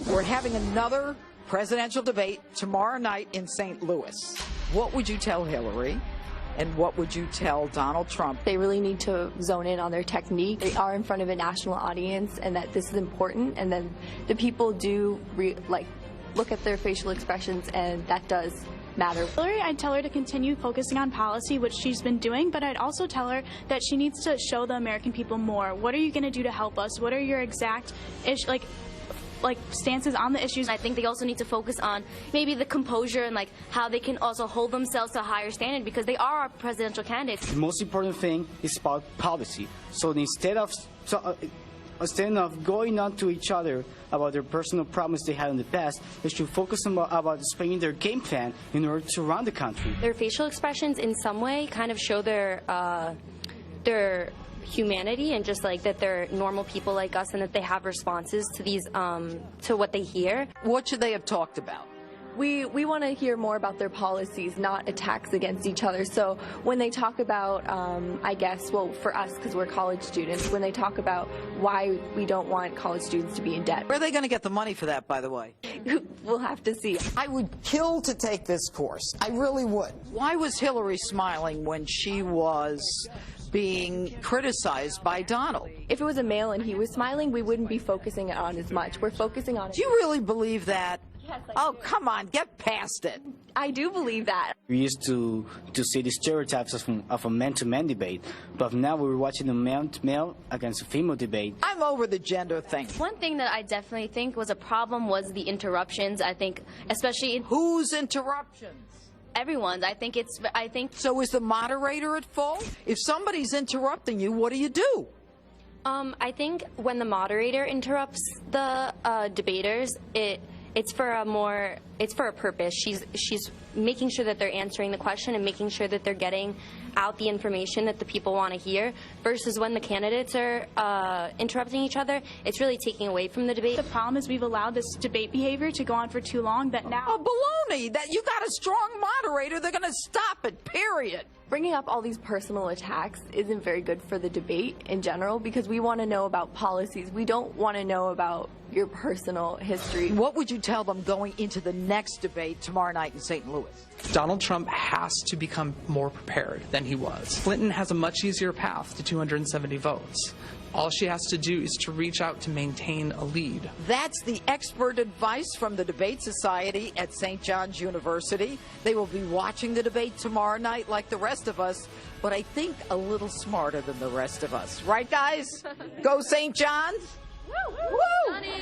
We're having another presidential debate tomorrow night in St. Louis. What would you tell Hillary? And what would you tell Donald Trump? They really need to zone in on their technique. They are in front of a national audience, and that this is important, and then the people do look at their facial expressions, and that does matter. Hillary, I'd tell her to continue focusing on policy, which she's been doing, but I'd also tell her that she needs to show the American people more. What are you going to do to help us? What are your exact stances on the issues? I think they also need to focus on maybe the composure and how they can also hold themselves to a higher standard, because they are our presidential candidates. The most important thing is about policy. So instead of going on to each other about their personal problems they had in the past, they should focus on about displaying their game plan in order to run the country. Their facial expressions in some way kind of show their humanity, and just that they're normal people like us, and that they have responses to these to what they hear. What should they have talked about? We want to hear more about their policies, not attacks against each other. So when they talk about, for us, because we're college students, when they talk about why we don't want college students to be in debt. Where are they going to get the money for that, by the way? We'll have to see. I would kill to take this course. I really would. Why was Hillary smiling when she was being criticized by Donald? If it was a male and he was smiling, we wouldn't be focusing on as much. We're focusing on... Do you really believe that? Yes, oh, come on, get past it. I do believe that. We used to see the stereotypes of a man-to-man debate, but now we're watching a male against a female debate. I'm over the gender thing. One thing that I definitely think was a problem was the interruptions. I think, especially in... Whose interruptions? Everyone's. I think. So is the moderator at fault? If somebody's interrupting you, what do you do? I think when the moderator interrupts the debaters, it's for a purpose. She's making sure that they're answering the question and making sure that they're getting out the information that the people want to hear, versus when the candidates are interrupting each other, it's really taking away from the debate. The problem is we've allowed this debate behavior to go on for too long that now... Oh, baloney! That you got a strong moderator, they're going to stop it, period. Bringing up all these personal attacks isn't very good for the debate in general, because we want to know about policies. We don't want to know about your personal history. What would you tell them going into the next debate tomorrow night in St. Louis? Donald Trump has to become more prepared than he was. Clinton has a much easier path to 270 votes. All she has to do is to reach out to maintain a lead. That's the expert advice from the Debate Society at St. John's University. They will be watching the debate tomorrow night like the rest of us, but I think a little smarter than the rest of us. Right, guys? Go St. John's! Woo! Woo! Johnny!